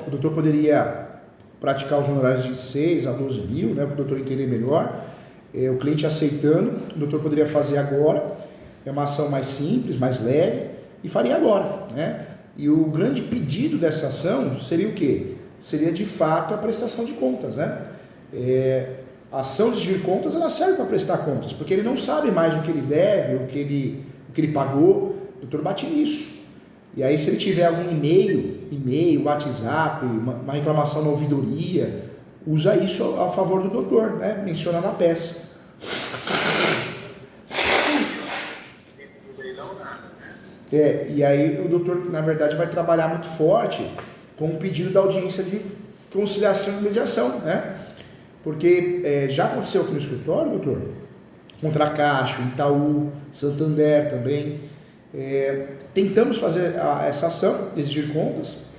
O doutor poderia praticar os honorários de 6 a 12 mil, né, para o doutor entender melhor. O cliente aceitando, o doutor poderia fazer agora. É uma ação mais simples, mais leve, e faria agora, né? E o grande pedido dessa ação seria o quê? Seria de fato a prestação de contas, né? A ação de exigir contas, ela serve para prestar contas, porque ele não sabe mais o que ele deve, o que ele pagou. O doutor bate nisso. E aí, se ele tiver algum e-mail, WhatsApp, uma reclamação na ouvidoria, usa isso a favor do doutor, né? Menciona na peça. E aí o doutor, na verdade, vai trabalhar muito forte com o pedido da audiência de conciliação e mediação, né? Porque já aconteceu aqui no escritório, doutor, contra a Caixa, Itaú, Santander também. Tentamos fazer essa ação, exigir contas,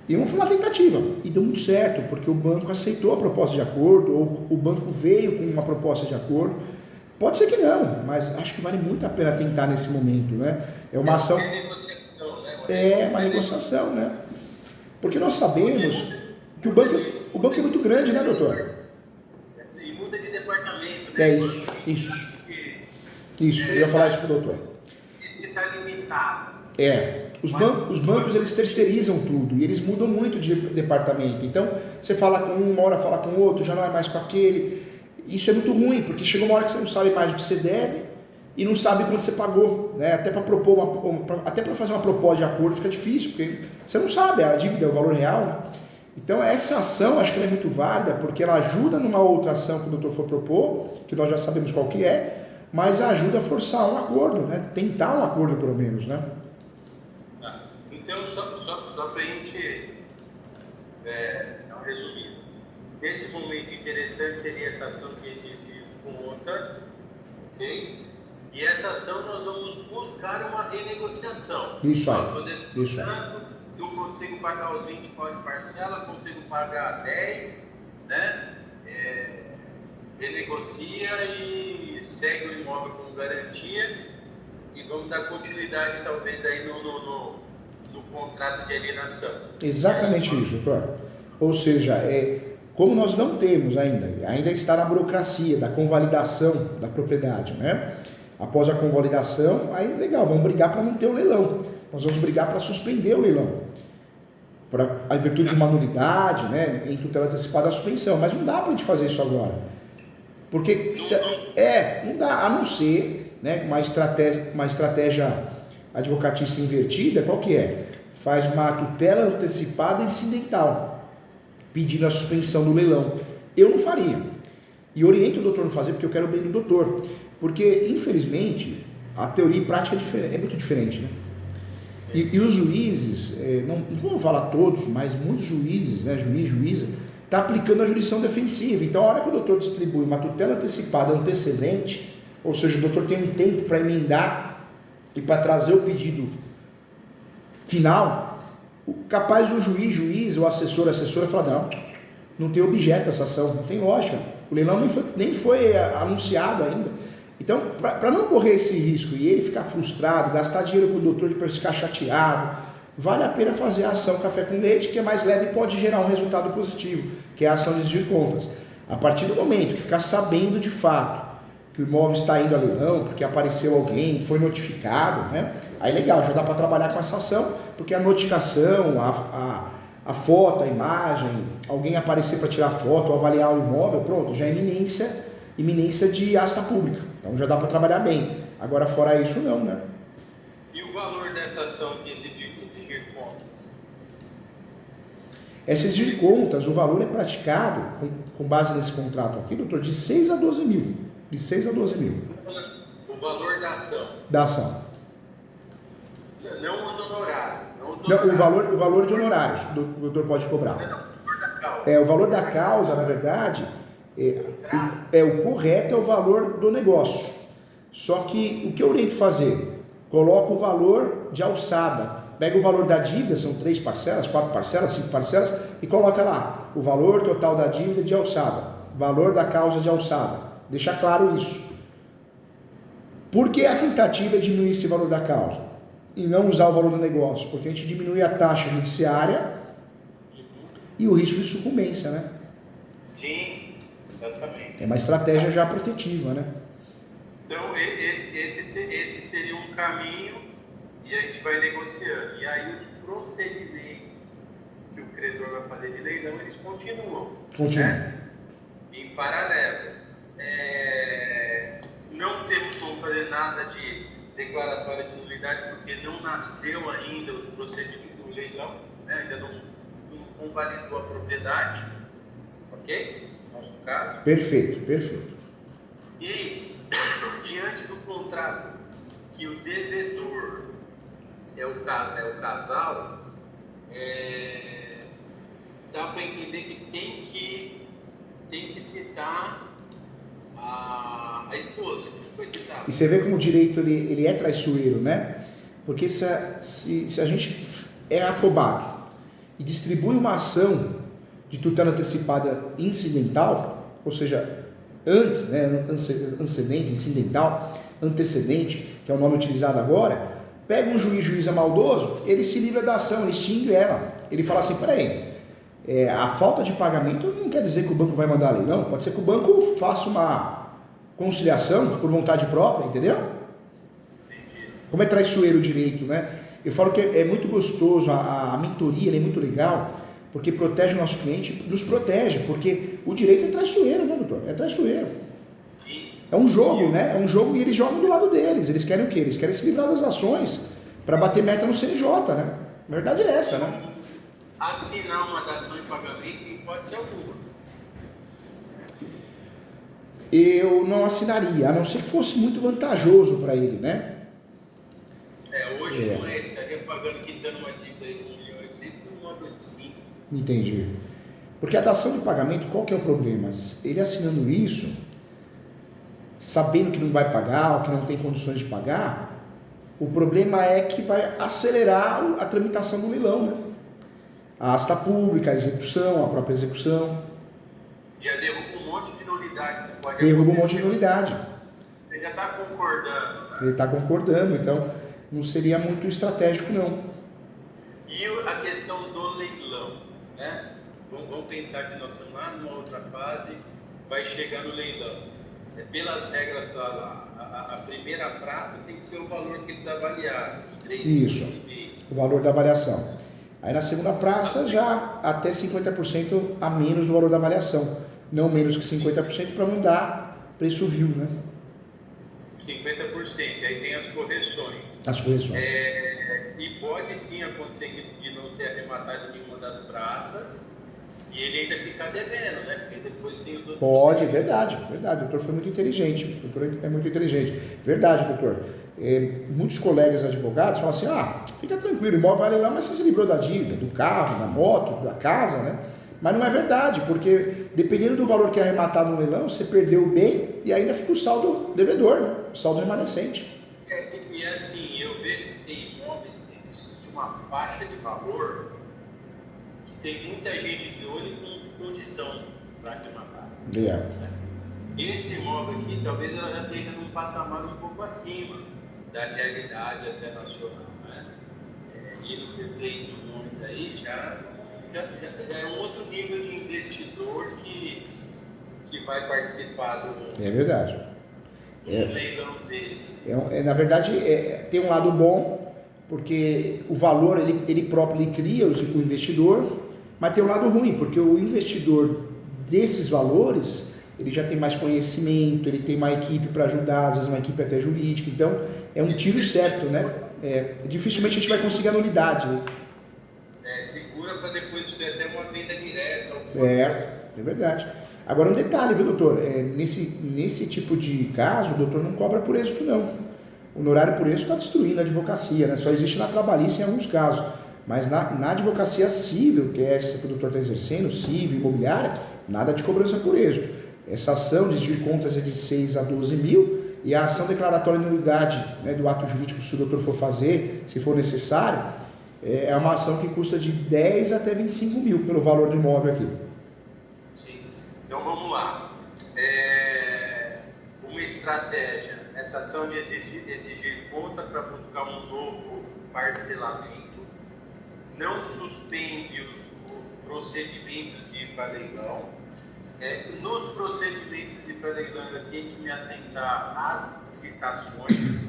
e foi uma tentativa, e deu muito certo, porque o banco aceitou a proposta de acordo, ou o banco veio com uma proposta de acordo. Pode ser que não, mas acho que vale muito a pena tentar nesse momento, né? É uma ação... É uma negociação, né? Porque nós sabemos que o banco é muito grande, né, doutor? E muda de departamento, né? Isso, eu ia falar isso para o doutor. Esse está limitado. Os bancos eles terceirizam tudo e eles mudam muito de departamento. Então, você fala com um, uma hora fala com o outro, já não é mais com aquele. Isso é muito ruim, porque chega uma hora que você não sabe mais o que você deve e não sabe quanto você pagou, né? Até para fazer uma proposta de acordo fica difícil, porque você não sabe a dívida, o valor real, né? Então, essa ação, acho que ela é muito válida, porque ela ajuda numa outra ação que o doutor for propor, que nós já sabemos qual que é, mas ajuda a forçar um acordo, né? Tentar um acordo, pelo menos, né? Então, só para a gente resumir, nesse momento interessante seria essa ação que exige contas, ok? E essa ação nós vamos buscar uma renegociação. Isso aí. Eu consigo pagar os 20 pode parcela, consigo pagar 10, né? Renegocia e segue o imóvel com garantia e vamos dar continuidade talvez aí no contrato de alienação. Exatamente isso, doutor. Ou seja, como nós não temos ainda está na burocracia da convalidação da propriedade, né? Após a convalidação, aí legal, vamos brigar para não ter o leilão. Nós vamos brigar para suspender o leilão, para a virtude de uma nulidade, né? Em tutela antecipada a suspensão, mas não dá para a gente fazer isso agora, porque não dá, a não ser, né, uma estratégia advocatícia invertida. Qual que é? Faz uma tutela antecipada incidental, pedindo a suspensão do leilão. Eu não faria. E oriento o doutor a não fazer, porque eu quero o bem do doutor. Porque, infelizmente, a teoria e prática é muito diferente, né? E os juízes, não vou falar todos, mas muitos juízes, né, juíza, está aplicando a jurisdição defensiva. Então, a hora que o doutor distribui uma tutela antecipada antecedente, ou seja, o doutor tem um tempo para emendar e para trazer o pedido final, capaz do juiz ou assessora falar, não tem objeto essa ação, não tem lógica, o leilão nem foi anunciado ainda. Então, para não correr esse risco e ele ficar frustrado, gastar dinheiro com o doutor para ficar chateado, vale a pena fazer a ação café com leite, que é mais leve e pode gerar um resultado positivo, que é a ação de exigir contas. A partir do momento que ficar sabendo de fato que o imóvel está indo a leilão, porque apareceu alguém, foi notificado, né? Aí legal, já dá para trabalhar com essa ação, porque a notificação, a foto, a imagem, alguém aparecer para tirar foto ou avaliar o imóvel, pronto, já é iminência de asta pública. Então já dá para trabalhar bem. Agora, fora isso, não, né? E o valor dessa ação de exigir contas? Essa exigir contas, o valor é praticado, com base nesse contrato aqui, doutor, de 6 a 12 mil. De 6 a 12 mil. O valor da ação? Da ação. Não o honorário. Não, o valor de honorários o doutor pode cobrar. O valor da causa, na verdade, o correto é o valor do negócio. Só que o que eu oriento fazer? Coloca o valor de alçada. Pega o valor da dívida, são 3 parcelas, 4 parcelas, 5 parcelas, e coloca lá o valor total da dívida de alçada, valor da causa de alçada. Deixa claro isso. Por que a tentativa é diminuir esse valor da causa? E não usar o valor do negócio? Porque a gente diminui a taxa judiciária e o risco de sucumbência, né? Sim, exatamente. É uma estratégia já protetiva, né? Então, esse seria um caminho e a gente vai negociando. E aí os procedimentos que o credor vai fazer de leilão, eles continuam. Continua. Né? Em paralelo. Não temos como fazer nada de declaratória de nulidade, porque não nasceu ainda o procedimento do leilão, né? Ainda não convalidou a propriedade, ok? No nosso caso. Perfeito, perfeito. E, diante do contrato, que o devedor é o casal, dá para entender que tem que citar a esposa, que foi citada. E você vê como o direito ele é traiçoeiro, né? Porque se a gente é afobado e distribui uma ação de tutela antecipada incidental, ou seja, antes, né, antecedente, incidental, antecedente, que é o nome utilizado agora, pega um juiz maldoso, ele se livra da ação, ele extingue ela. Ele fala assim, peraí, a falta de pagamento não quer dizer que o banco vai mandar a lei, não. Pode ser que o banco faça uma conciliação por vontade própria, entendeu? Como é traiçoeiro o direito, né? Eu falo que é muito gostoso, a mentoria é muito legal, porque protege o nosso cliente, nos protege, porque o direito é traiçoeiro, né, doutor? É traiçoeiro. É um jogo, né? É um jogo e eles jogam do lado deles. Eles querem o quê? Eles querem se livrar das ações para bater meta no CNJ, né? A verdade é essa, né? Assinar uma dação de pagamento em hipótese alguma. Eu não assinaria, a não ser que fosse muito vantajoso para ele, né? Hoje não é, ele estaria pagando, quitando uma dívida de 1.800.000 por uma coisa de 5. Entendi. Porque a dação de pagamento, qual que é o problema? Ele assinando isso, sabendo que não vai pagar ou que não tem condições de pagar, o problema é que vai acelerar a tramitação do leilão, né? A asta pública, a execução, a própria execução. Já derruba um monte de nulidade. Derruba um monte de nulidade. Ele já está concordando. Né? Ele está concordando, então não seria muito estratégico, não. E a questão do leilão, né? Vamos pensar que nós estamos lá numa outra fase, vai chegar no leilão. Pelas regras lá, a primeira praça tem que ser o valor que eles avaliaram. Isso, o valor da avaliação. Aí na segunda praça já até 50% a menos do valor da avaliação. Não menos que 50% para não dar preço vil, né? 50%, aí tem as correções. As correções. E pode sim acontecer de não ser arrematado em nenhuma das praças e ele ainda ficar devendo, né? Porque depois tem os outros. Pode, verdade. O doutor foi muito inteligente. O doutor é muito inteligente. Verdade, doutor. Muitos colegas advogados falam assim, fica tranquilo, o imóvel vai leilão, mas você se livrou da dívida, do carro, da moto, da casa, né? Mas não é verdade, porque dependendo do valor que é arrematado no leilão, você perdeu o bem e ainda fica o saldo devedor, né? O saldo remanescente. E assim, eu vejo que tem imóveis que existe uma faixa de valor que tem muita gente de olho com condição para arrematar. Esse imóvel aqui, talvez ela já esteja num patamar um pouco acima da realidade até nacional, né? E nos 3 milhões aí já é um outro nível de investidor que vai participar do verdade. leilão deles. Na verdade, tem um lado bom, porque o valor ele próprio ele cria o investidor, mas tem um lado ruim, porque o investidor desses valores ele já tem mais conhecimento, ele tem uma equipe para ajudar, às vezes uma equipe até jurídica, então é um tiro certo, né? Dificilmente a gente vai conseguir a nulidade. Né? Segura para depois ter até uma venda direta. É verdade. Agora um detalhe, viu, doutor? Nesse tipo de caso, o doutor não cobra por êxito, não. O honorário por êxito está destruindo a advocacia, né? Só existe na trabalhista em alguns casos. Mas na advocacia civil, que é essa que o doutor está exercendo, civil, imobiliária, nada de cobrança por êxito. Essa ação de desvio de contas é de 6 a 12 mil e a ação declaratória de nulidade, né, do ato jurídico, se o doutor for fazer, se for necessário, é uma ação que custa de 10 até 25 mil pelo valor do imóvel aqui. Sim. Então vamos lá. Uma estratégia, essa ação de exigir conta para buscar um novo parcelamento, não suspende os procedimentos de pré-leilão. Nos procedimentos de pré-leilão eu tenho que me atentar às citações.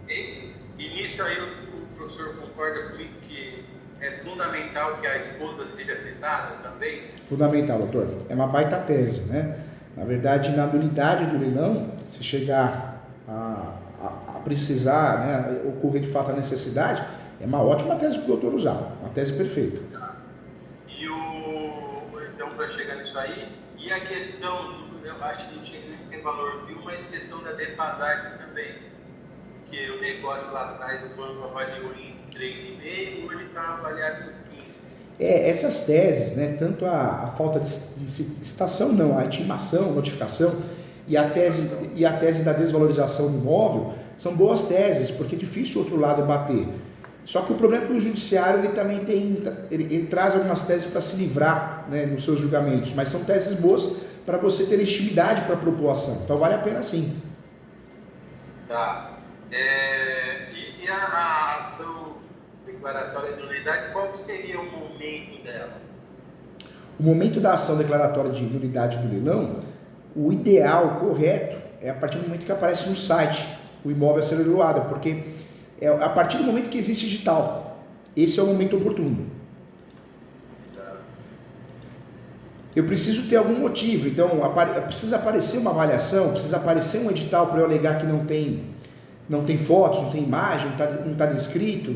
E nisso aí o professor concorda comigo que é fundamental que a esposa seja citada também? Fundamental, doutor. É uma baita tese, né? Na verdade, na nulidade do leilão, se chegar a precisar, né, ocorrer de fato a necessidade, é uma ótima tese para o doutor usar, uma tese perfeita. Então, para chegar nisso aí, e a questão, eu acho que não tinha sem valor viu, mas questão da defasagem também, que o negócio lá atrás do banco avaliou em 3,5, hoje está avaliado em 5. Essas teses, né, tanto a falta de citação, não, a intimação, notificação, e a tese da desvalorização do imóvel, são boas teses, porque é difícil o outro lado bater. Só que o problema é que o judiciário ele também ele traz algumas teses para se livrar, né, nos seus julgamentos, mas são teses boas para você ter legitimidade para a propulação, então vale a pena sim. Tá. E a ação declaratória de nulidade, qual seria o momento dela? O momento da ação declaratória de nulidade do leilão, o ideal, correto, é a partir do momento que aparece no site o imóvel a ser leiloado, porque é a partir do momento que existe edital. Esse é o momento oportuno. Eu preciso ter algum motivo, então precisa aparecer uma avaliação, precisa aparecer um edital para eu alegar que não tem fotos, não tem imagem, não está descrito.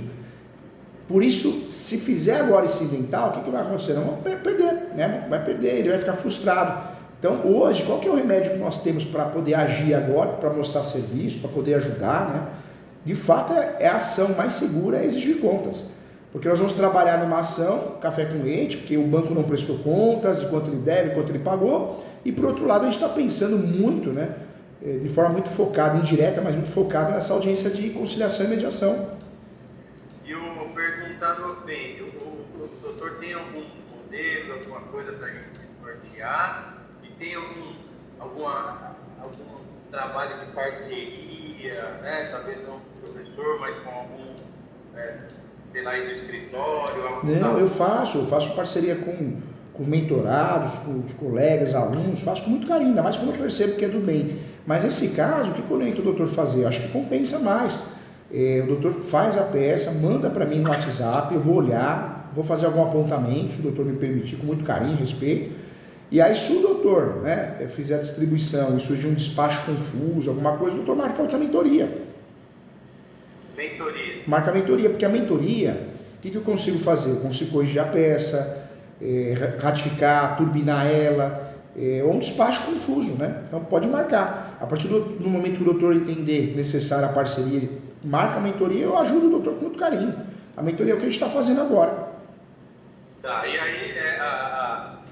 Por isso, se fizer agora esse invental, o que vai acontecer? Não vai perder, né? Vai perder, ele vai ficar frustrado. Então, hoje, qual que é o remédio que nós temos para poder agir agora, para mostrar serviço, para poder ajudar, né? De fato, a ação mais segura é exigir contas. Porque nós vamos trabalhar numa ação, café com leite, porque o banco não prestou contas, de quanto ele deve, quanto ele pagou. E, por outro lado, a gente está pensando muito, né? De forma muito focada, indireta, mas muito focada nessa audiência de conciliação e mediação. E eu perguntando bem, o doutor tem algum modelo, alguma coisa para a gente nortear? E tem algum trabalho de parceria, né? Talvez não com o professor, mas com algum, sei lá, aí do escritório? Não, eu faço parceria com mentorados, com colegas, alunos, faço com muito carinho, ainda mais quando eu percebo que é do bem. Mas nesse caso, o que eu oriento o doutor fazer? Eu acho que compensa mais. O doutor faz a peça, manda para mim no WhatsApp, eu vou olhar, vou fazer algum apontamento, se o doutor me permitir, com muito carinho, respeito. E aí, se o doutor, né, fizer a distribuição e surgir um despacho confuso, alguma coisa, o doutor marca outra mentoria. Mentoria. Marca a mentoria, porque a mentoria, o que eu consigo fazer? Eu consigo corrigir a peça, ratificar, turbinar ela, ou um despacho confuso, né? Então pode marcar. A partir do momento que o doutor entender necessária a parceria, marca a mentoria, eu ajudo o doutor com muito carinho. A mentoria é o que a gente está fazendo agora. Tá, e aí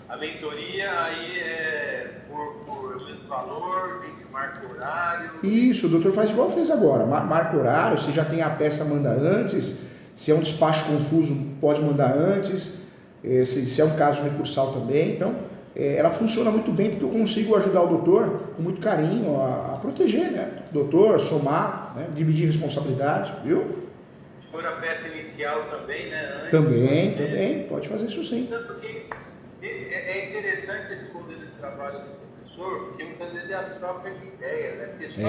a mentoria aí é por mesmo valor, a gente marca o horário? Isso, o doutor faz igual fez agora, marca o horário, se já tem a peça, manda antes, se é um despacho confuso, pode mandar antes, se é um caso recursal também, então ela funciona muito bem porque eu consigo ajudar o doutor com muito carinho a proteger, né? O doutor, somar, né? Dividir responsabilidade, viu? Se for a peça inicial também, né? Antes, também, pode fazer isso sim. Porque é interessante esse modelo de trabalho do professor, porque muitas vezes é a troca de ideia, né? Porque só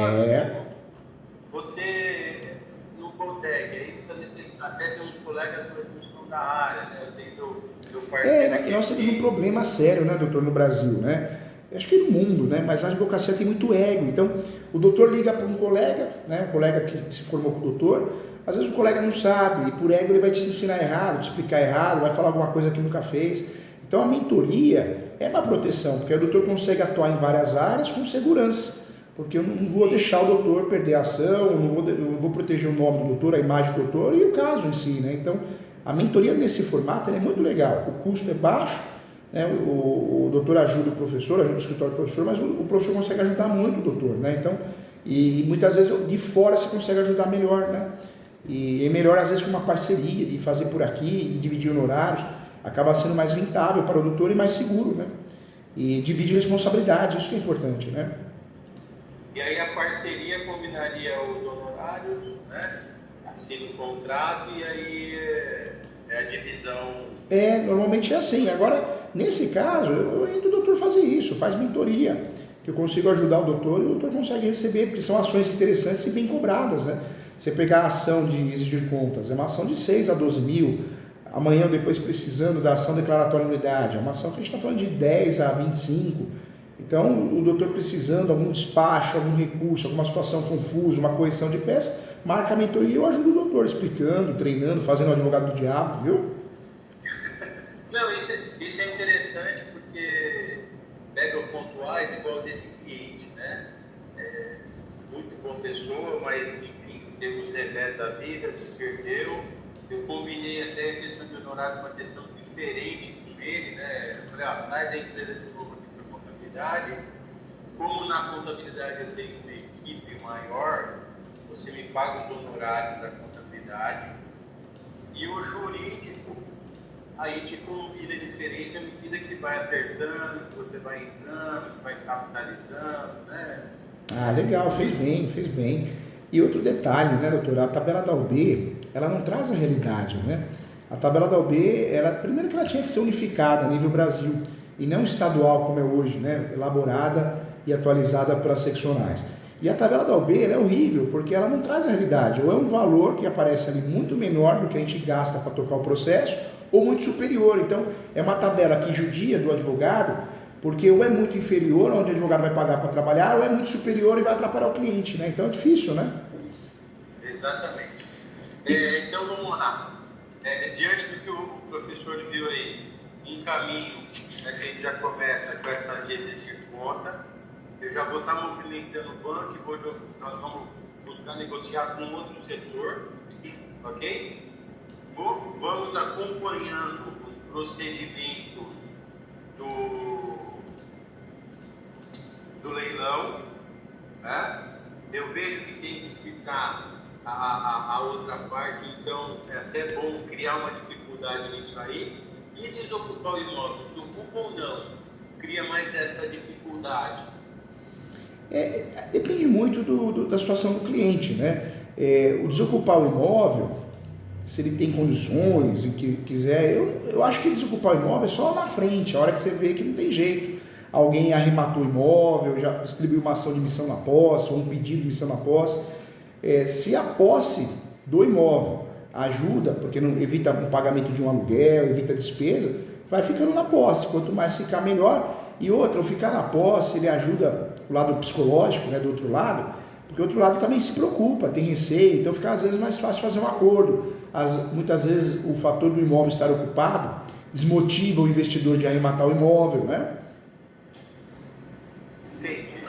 você não consegue, aí muitas vezes até tem uns colegas que são da área, né? Eu tenho do parceiro nós temos um problema sério, né, doutor, no Brasil, né? Acho que no mundo, né? Mas a advocacia tem muito ego. Então, o doutor liga para um colega, né? Um colega que se formou com o doutor, às vezes o colega não sabe, e por ego ele vai te ensinar errado, te explicar errado, vai falar alguma coisa que nunca fez. Então, a mentoria é uma proteção, porque o doutor consegue atuar em várias áreas com segurança, porque eu não vou deixar o doutor perder a ação, eu vou proteger o nome do doutor, a imagem do doutor e o caso em si, né? Então, a mentoria nesse formato é muito legal, o custo é baixo, né? O doutor ajuda o professor, ajuda o escritório do professor, mas o professor consegue ajudar muito o doutor, né? Então, e muitas vezes de fora você consegue ajudar melhor, né? E é melhor às vezes com uma parceria, de fazer por aqui e dividir honorários, acaba sendo mais rentável para o doutor e mais seguro, né? E divide responsabilidade, isso que é importante, né? E aí a parceria combinaria os honorários, né? Assina o contrato e aí é a divisão. Normalmente é assim. Agora, nesse caso, eu oriento o doutor a fazer isso, faz mentoria, que eu consigo ajudar o doutor e o doutor consegue receber, porque são ações interessantes e bem cobradas, né? Você pegar a ação de exigir contas, é uma ação de 6 a 12 mil, amanhã ou depois precisando da ação declaratória de nulidade, é uma ação que a gente está falando de 10 a 25. Então, o doutor precisando de algum despacho, algum recurso, alguma situação confusa, uma correção de peça, marca a mentoria e eu ajudo o doutor explicando, treinando, fazendo o advogado do diabo, viu? Não, isso é interessante porque pega o ponto A e igual desse cliente, né? Muito boa pessoa, mas enfim, teve os revés da vida, se perdeu. Eu combinei até a questão de honorário uma questão diferente com ele, né? Eu falei, traz a empresa de novo aqui para contabilidade. Como na contabilidade eu tenho uma equipe maior, você me paga os honorários da contabilidade e o jurídico, aí te combina diferente à medida que vai acertando, que você vai entrando, que vai capitalizando, né? Ah, legal, fez bem. E outro detalhe, né, doutor? A tabela da UB, ela não traz a realidade, né? A tabela da UB, primeiro que ela tinha que ser unificada a nível Brasil e não estadual como é hoje, né? Elaborada e atualizada para seccionais. E a tabela da UB é horrível, porque ela não traz a realidade. Ou é um valor que aparece ali muito menor do que a gente gasta para tocar o processo, ou muito superior. Então, é uma tabela que judia do advogado, porque ou é muito inferior onde o advogado vai pagar para trabalhar, ou é muito superior e vai atrapalhar o cliente, né? Então é difícil, né? Exatamente. Então vamos lá. Diante do que o professor viu aí, um caminho, né, que a gente já começa com essa de exigir conta, eu já vou estar movimentando o banco e nós vamos buscar negociar com outro setor, ok? Vamos acompanhando os procedimentos do leilão, né? Eu vejo que tem que citar a outra parte, então é até bom criar uma dificuldade nisso aí. E desocupar o imóvel, desocupa ou não? Cria mais essa dificuldade. Depende muito da situação do cliente, né? O desocupar o imóvel, se ele tem condições e que quiser, eu acho que desocupar o imóvel é só na frente, a hora que você vê que não tem jeito. Alguém arrematou o imóvel, já distribuiu uma ação de missão na posse, ou um pedido de missão na posse. Se a posse do imóvel ajuda, porque não evita o pagamento de um aluguel, evita despesa, vai ficando na posse. Quanto mais ficar, melhor. E outra, o ficar na posse, ele ajuda o lado psicológico, né, do outro lado, porque o outro lado também se preocupa, tem receio, então fica às vezes mais fácil fazer um acordo. Muitas vezes o fator do imóvel estar ocupado desmotiva o investidor de arrematar o imóvel, né? Entendi.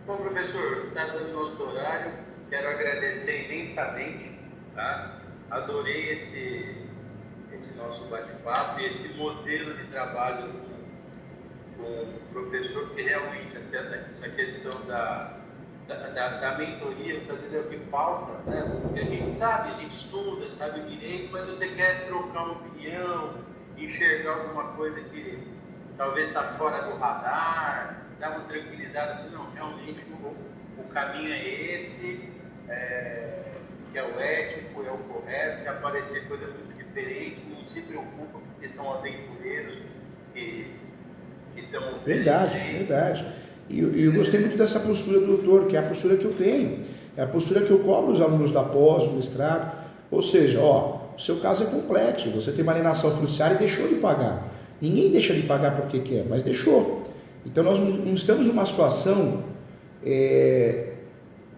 Bom, professor, está dando nosso horário, quero agradecer imensamente, tá? Adorei esse nosso bate-papo e esse modelo de trabalho com o professor, que realmente até essa questão da mentoria, às vezes é o que falta, né? Porque a gente sabe, a gente estuda, sabe o direito, mas você quer trocar uma opinião, enxergar alguma coisa que talvez está fora do radar, dar uma tranquilizada, não, realmente o caminho é esse, que é o ético, é o correto, se aparecer coisa muito diferente, não se preocupa, porque são aventureiros que estão... Verdade. E eu gostei muito dessa postura do doutor, que é a postura que eu tenho, é a postura que eu cobro os alunos da pós, do mestrado. Ou seja, o seu caso é complexo, você tem uma alienação fiduciária e deixou de pagar. Ninguém deixa de pagar porque quer, mas deixou. Então nós não estamos numa situação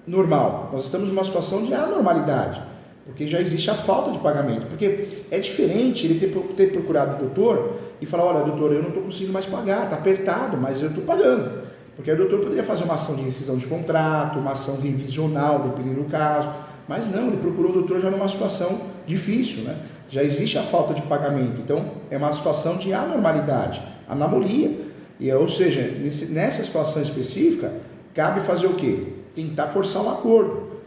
normal, nós estamos numa situação de anormalidade, porque já existe a falta de pagamento. Porque é diferente ele ter procurado o doutor e falar, olha doutor, eu não estou conseguindo mais pagar, está apertado, mas eu estou pagando. Porque o doutor poderia fazer uma ação de rescisão de contrato, uma ação revisional, dependendo do caso, mas não, ele procurou o doutor já numa situação difícil, né? Já existe a falta de pagamento, então é uma situação de anormalidade, anomalia, ou seja, nessa situação específica, cabe fazer o quê? Tentar forçar um acordo,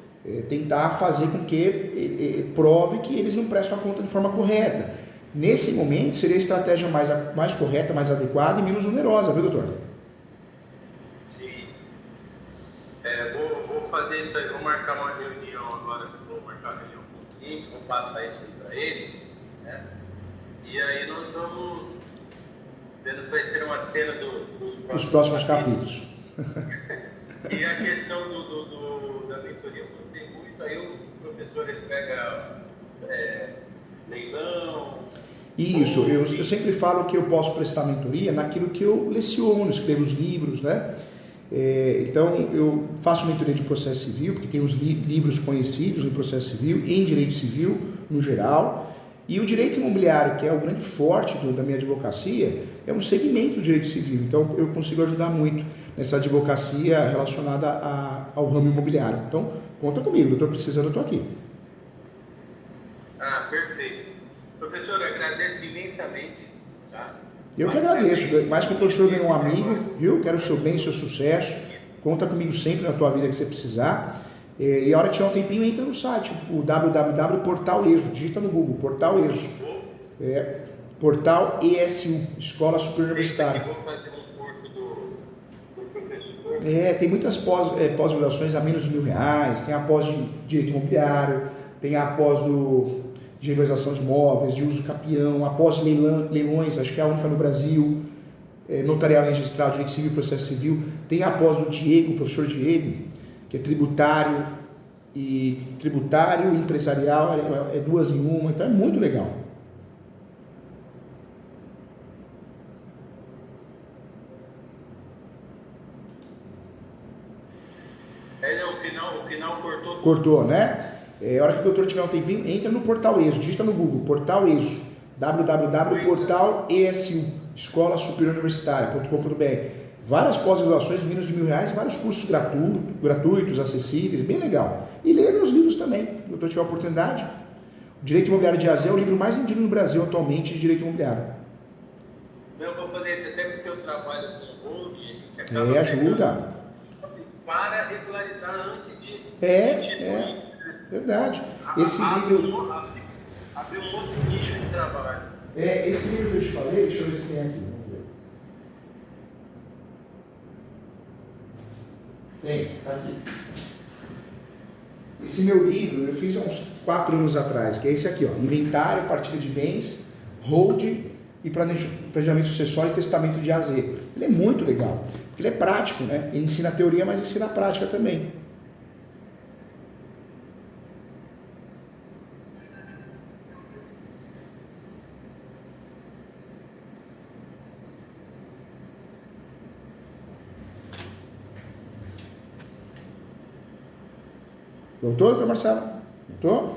tentar fazer com que prove que eles não prestam a conta de forma correta. Nesse momento, seria a estratégia mais correta, mais adequada e menos onerosa, viu, doutor? Vou fazer isso aí, vou marcar uma reunião agora, vou marcar uma reunião com o cliente, vou passar isso para ele, né? E aí nós vamos uma cena dos próximos capítulos. E a questão da mentoria, eu gostei muito. Aí o professor ele pega leilão. Isso, eu sempre falo que eu posso prestar mentoria naquilo que eu leciono, escrevo os livros, né? Então, eu faço mentoria de processo civil, porque tem os livros conhecidos em processo civil e em direito civil, no geral. E o direito imobiliário, que é o grande forte da minha advocacia, é um segmento do direito civil. Então, eu consigo ajudar muito nessa advocacia relacionada ao ramo imobiliário. Então, conta comigo, doutor, precisando, eu estou aqui. Ah, perfeito. Professor, eu agradeço imensamente. Tá? Eu que agradeço, mais que o professor ganhou um amigo, viu? Quero o seu bem, o seu sucesso. Conta comigo sempre na tua vida que você precisar. E a hora que tiver um tempinho, entra no site, o www.portal ESU, digita no Google, Portal ESU. Portal ESU, Escola Superior Universitária. Vou fazer um curso do professor. Tem muitas pós-graduações a menos de R$1.000, tem a pós de direito imobiliário, tem a pós de regularização de imóveis, de uso capião, a pós de leilões, acho que é a única no Brasil, notarial registral, direito civil e processo civil, tem a pós do Diego, o professor Diego, que é tributário e empresarial, é duas em uma, então é muito legal. O final cortou. Cortou, né? A hora que o doutor tiver um tempinho, entra no Portal ESU, digita no Google, Portal ESU, www.portal-esu, Escola Superior Universitária.com.br. Várias pós-graduações, menos de R$1.000, vários cursos gratuitos, acessíveis, bem legal. E ler meus livros também, se o doutor tiver a oportunidade. O Direito Imobiliário de AZ é o livro mais vendido no Brasil atualmente de Direito Imobiliário. Eu vou fazer isso até porque eu trabalho com holding, que acaba ajuda. Para regularizar antes de verdade. Esse livro... Abrir um outro nicho de trabalho. Esse livro que eu te falei, deixa eu ver se tem aqui. Tem, tá aqui. Esse meu livro eu fiz há uns 4 anos atrás, que é esse aqui, ó, Inventário, Partilha de Bens, Holding e Planejamento Sucessório e Testamento de AZ. Ele é muito legal, porque ele é prático, né? Ele ensina a teoria, mas ensina a prática também. Doutor Marcelo? Doutor?